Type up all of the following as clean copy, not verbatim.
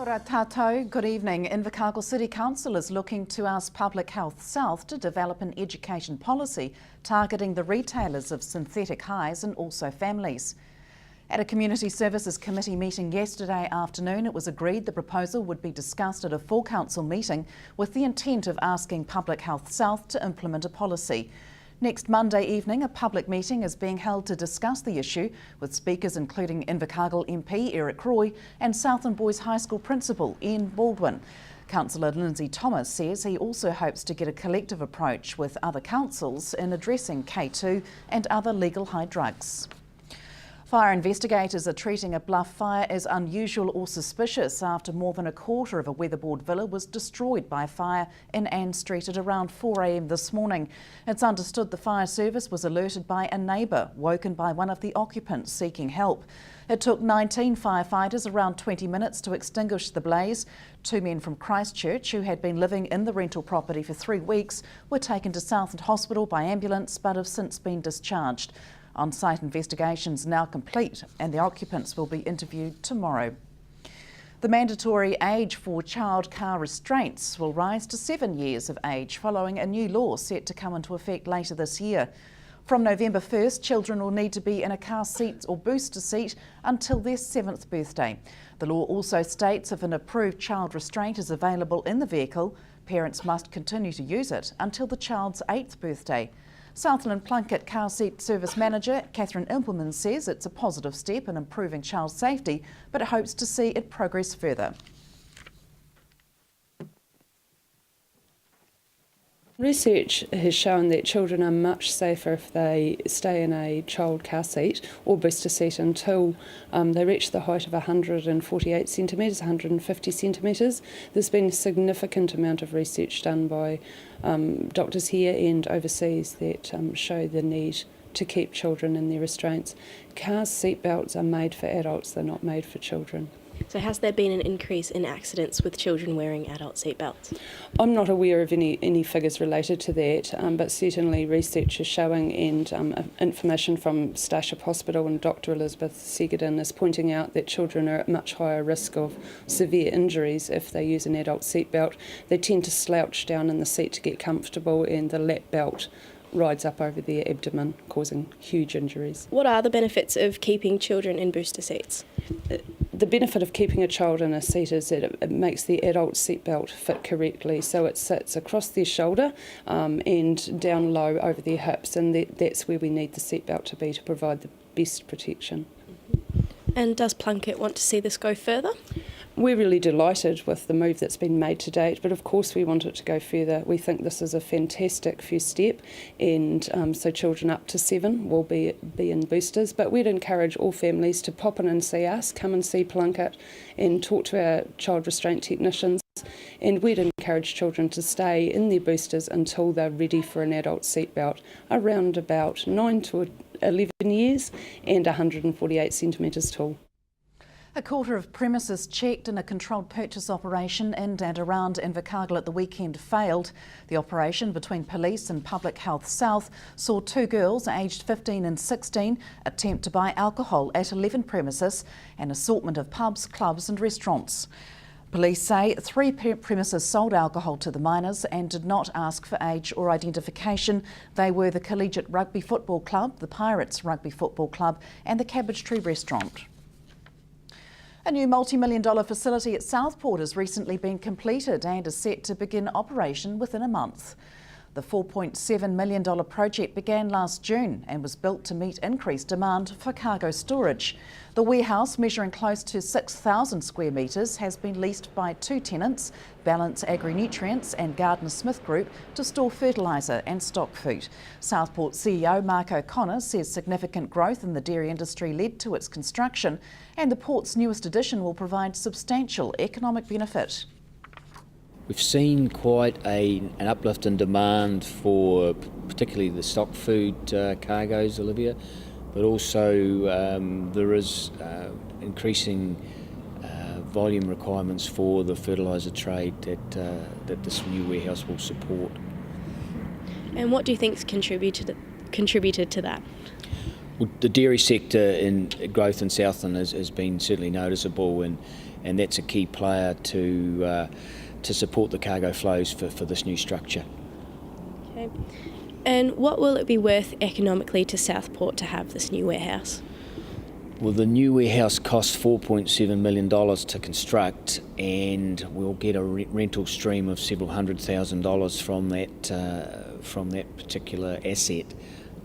Kia ora tātou, good evening. Invercargill City Council is looking to ask Public Health South to develop an education policy targeting the retailers of synthetic highs and also families. At a Community Services Committee meeting yesterday afternoon, it was agreed the proposal would be discussed at a full council meeting with the intent of asking Public Health South to implement a policy. Next Monday evening, a public meeting is being held to discuss the issue, with speakers including Invercargill MP Eric Roy and Southland Boys High School Principal Ian Baldwin. Councillor Lindsay Thomas says he also hopes to get a collective approach with other councils in addressing K2 and other legal high drugs. Fire investigators are treating a bluff fire as unusual or suspicious after more than a quarter of a weatherboard villa was destroyed by a fire in Ann Street at around 4 a.m. this morning. It's understood the fire service was alerted by a neighbour, woken by one of the occupants seeking help. It took 19 firefighters around 20 minutes to extinguish the blaze. 2 men from Christchurch who had been living in the rental property for 3 weeks were taken to Southland Hospital by ambulance but have since been discharged. On-site investigations now complete and the occupants will be interviewed tomorrow. The mandatory age for child car restraints will rise to 7 years of age following a new law set to come into effect later this year. From November 1st, children will need to be in a car seat or booster seat until their 7th birthday. The law also states if an approved child restraint is available in the vehicle, parents must continue to use it until the child's 8th birthday. Southland Plunket Car Seat Service Manager Catherine Impleman says it's a positive step in improving child safety, but it hopes to see it progress further. Research has shown that children are much safer if they stay in a child car seat or booster seat until they reach the height of 148 centimetres, 150 centimetres. There's been a significant amount of research done by doctors here and overseas that show the need to keep children in their restraints. Car seat belts are made for adults, they're not made for children. So has there been an increase in accidents with children wearing adult seatbelts? I'm not aware of any figures related to that, but certainly research is showing and information from Starship Hospital and Dr Elizabeth Segedin is pointing out that children are at much higher risk of severe injuries if they use an adult seatbelt. They tend to slouch down in the seat to get comfortable and the lap belt rides up over their abdomen, causing huge injuries. What are the benefits of keeping children in booster seats? The benefit of keeping a child in a seat is that it makes the adult seatbelt fit correctly, so it sits across their shoulder and down low over their hips, and that's where we need the seatbelt to be to provide the best protection. And does Plunket want to see this go further? We're really delighted with the move that's been made to date, but of course we want it to go further. We think this is a fantastic first step, and so children up to 7 will be in boosters, but we'd encourage all families to pop in and see us, come and see Plunket and talk to our child restraint technicians, and we'd encourage children to stay in their boosters until they're ready for an adult seatbelt, around about 9 to 11 years and 148 centimetres tall. A quarter of premises checked in a controlled purchase operation in and around Invercargill at the weekend failed. The operation between police and Public Health South saw 2 girls aged 15 and 16 attempt to buy alcohol at 11 premises, an assortment of pubs, clubs and restaurants. Police say 3 premises sold alcohol to the minors and did not ask for age or identification. They were the Collegiate Rugby Football Club, the Pirates Rugby Football Club and the Cabbage Tree Restaurant. A new multi-million-dollar facility at Southport has recently been completed and is set to begin operation within a month. The $4.7 million project began last June and was built to meet increased demand for cargo storage. The warehouse, measuring close to 6,000 square metres, has been leased by 2 tenants, Balance Agri-Nutrients and Gardner Smith Group, to store fertiliser and stock food. Southport CEO Mark O'Connor says significant growth in the dairy industry led to its construction, and the port's newest addition will provide substantial economic benefit. We've seen quite an uplift in demand for particularly the stock food cargoes, Olivia, but also there is increasing volume requirements for the fertiliser trade that this new warehouse will support. And what do you think's contributed to that? Well, the dairy sector in growth in Southland has been certainly noticeable, and and that's a key player to support the cargo flows for this new structure. Okay. And what will it be worth economically to Southport to have this new warehouse? Well, the new warehouse costs $4.7 million to construct, and we'll get a rental stream of several $100,000 from that particular asset.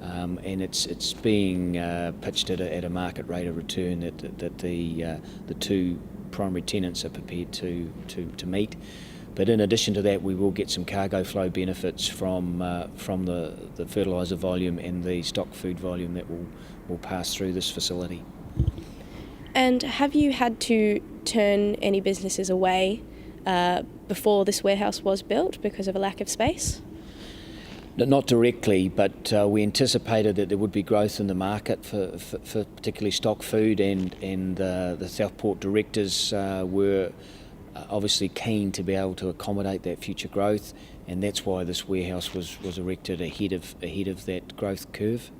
And it's being pitched at a market rate of return that the two primary tenants are prepared to meet. But in addition to that, we will get some cargo flow benefits from the fertiliser volume and the stock food volume that will pass through this facility. And have you had to turn any businesses away before this warehouse was built because of a lack of space? Not directly, but we anticipated that there would be growth in the market for particularly stock food, and the Southport directors were obviously keen to be able to accommodate that future growth, and that's why this warehouse was erected ahead of that growth curve.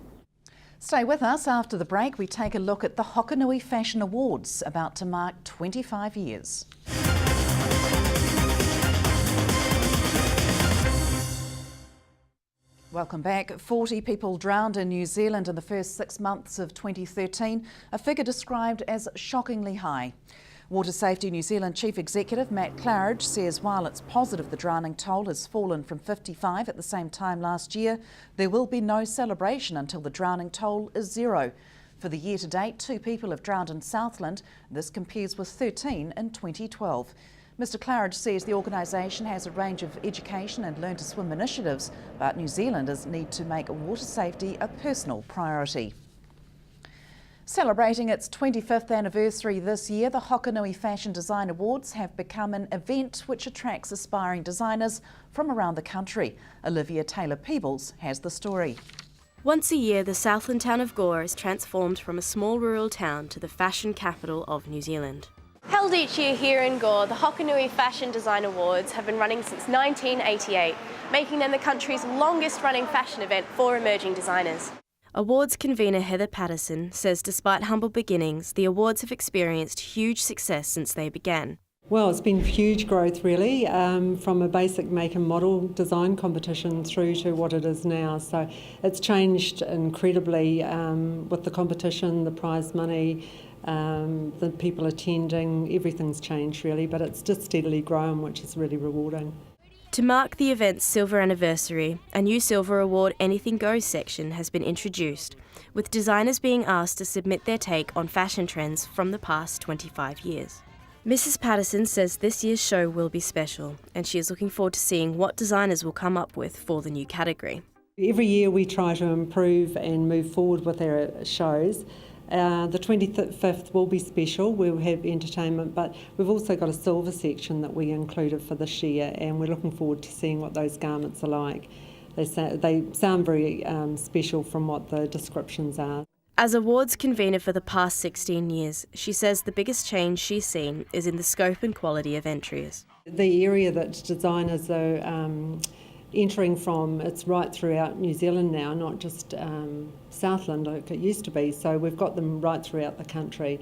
Stay with us. After the break, we take a look at the Hakoi Fashion Awards, about to mark 25 years. Welcome back. 40 people drowned in New Zealand in the first 6 months of 2013, a figure described as shockingly high. Water Safety New Zealand Chief Executive Matt Claridge says while it's positive the drowning toll has fallen from 55 at the same time last year, there will be no celebration until the drowning toll is zero. For the year to date, 2 people have drowned in Southland. This compares with 13 in 2012. Mr Claridge says the organisation has a range of education and learn to swim initiatives, but New Zealanders need to make water safety a personal priority. Celebrating its 25th anniversary this year, the Hakoi Fashion Design Awards have become an event which attracts aspiring designers from around the country. Olivia Taylor-Peebles has the story. Once a year, the Southland town of Gore is transformed from a small rural town to the fashion capital of New Zealand. Held each year here in Gore, the Hakoi Fashion Design Awards have been running since 1988, making them the country's longest running fashion event for emerging designers. Awards convener Heather Patterson says despite humble beginnings, the awards have experienced huge success since they began. Well, it's been huge growth really, from a basic make and model design competition through to what it is now. So it's changed incredibly with the competition, the prize money, the people attending, everything's changed really, but it's just steadily grown, which is really rewarding. To mark the event's silver anniversary, a new Silver Award Anything Goes section has been introduced, with designers being asked to submit their take on fashion trends from the past 25 years. Mrs Patterson says this year's show will be special, and she is looking forward to seeing what designers will come up with for the new category. Every year we try to improve and move forward with our shows. The 25th will be special, we'll have entertainment, but we've also got a silver section that we included for this year, and we're looking forward to seeing what those garments are like. They sound very special from what the descriptions are. As awards convener for the past 16 years, she says the biggest change she's seen is in the scope and quality of entries. The area that designers are entering from, it's right throughout New Zealand now, not just Southland like it used to be, so we've got them right throughout the country,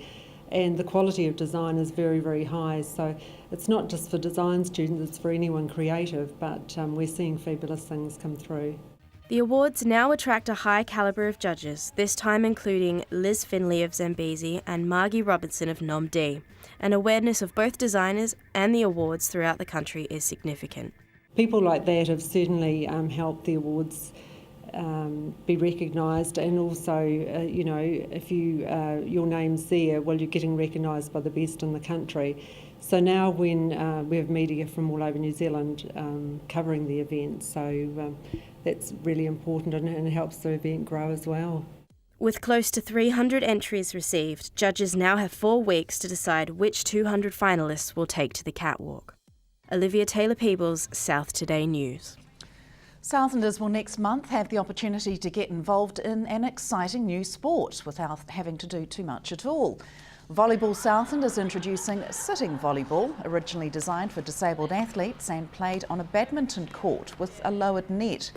and the quality of design is very, very high, so it's not just for design students, it's for anyone creative, but we're seeing fabulous things come through. The awards now attract a high calibre of judges, this time including Liz Finley of Zambezi and Margie Robinson of Nom D. An awareness of both designers and the awards throughout the country is significant. People like that have certainly helped the awards be recognised, and also, you know, if your name's there, well, you're getting recognised by the best in the country. So now when we have media from all over New Zealand covering the event, so that's really important, and it helps the event grow as well. With close to 300 entries received, judges now have 4 weeks to decide which 200 finalists will take to the catwalk. Olivia Taylor-Peebles, South Today News. Southlanders will next month have the opportunity to get involved in an exciting new sport without having to do too much at all. Volleyball Southland is introducing sitting volleyball, originally designed for disabled athletes and played on a badminton court with a lowered net.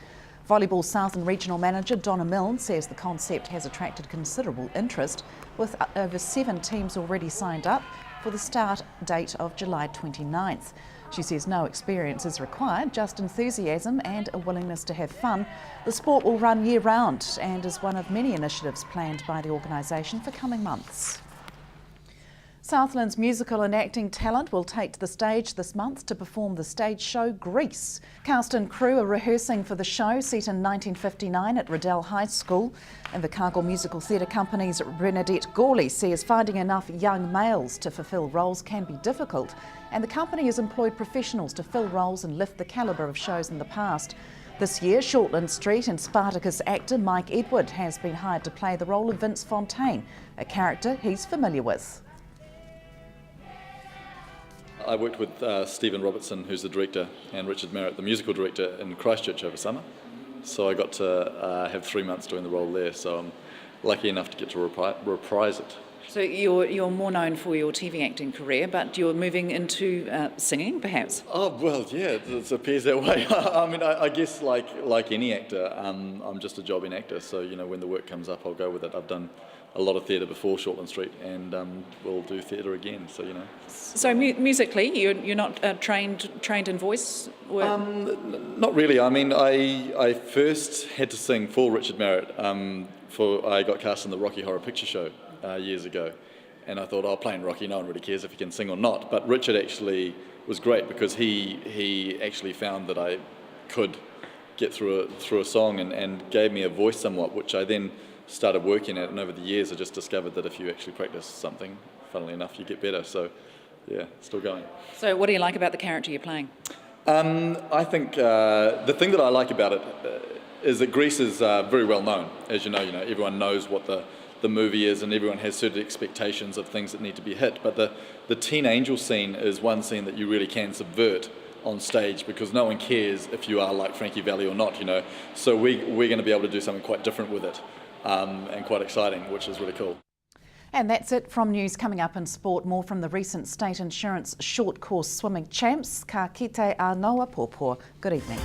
Volleyball Southland Regional Manager Donna Milne says the concept has attracted considerable interest, with over 7 teams already signed up for the start date of July 29th. She says no experience is required, just enthusiasm and a willingness to have fun. The sport will run year-round and is one of many initiatives planned by the organisation for coming months. Southland's musical and acting talent will take to the stage this month to perform the stage show Grease. Cast and crew are rehearsing for the show set in 1959 at Riddell High School. Invercargill Musical Theatre Company's Bernadette Gawley says finding enough young males to fulfil roles can be difficult, and the company has employed professionals to fill roles and lift the calibre of shows in the past. This year, Shortland Street and Spartacus actor Mike Edward has been hired to play the role of Vince Fontaine, a character he's familiar with. I worked with Stephen Robertson, who's the director, and Richard Merritt, the musical director, in Christchurch over summer. So I got to have 3 months doing the role there, so I'm lucky enough to get to reprise it. So you're more known for your TV acting career, but you're moving into singing, perhaps? Oh, well, yeah, it appears that way. I mean, I guess like any actor, I'm just a jobbing actor, so, you know, when the work comes up, I'll go with it. I've done a lot of theatre before Shortland Street, and we'll do theatre again, so, you know. So musically, you're not trained in voice work? Not really. I mean, I first had to sing for Richard Merritt. I got cast in the Rocky Horror Picture Show years ago, and I thought, oh, playing Rocky, no one really cares if he can sing or not. But Richard actually was great because he actually found that I could get through a song and gave me a voice somewhat, which I then started working at, and over the years I just discovered that if you actually practice something, funnily enough, you get better. So yeah, still going. So what do you like about the character you're playing? I think the thing that I like about it is that Grease is very well known. As you know, everyone knows what the movie is, and everyone has certain expectations of things that need to be hit. But the teen angel scene is one scene that you really can subvert on stage, because no one cares if you are like Frankie Valli or not, you know. So we're going to be able to do something quite different with it, and quite exciting, which is really cool. And that's it from news. Coming up in sport, more from the recent State Insurance short course swimming champs. Ka kite a noa pōpō. Good evening.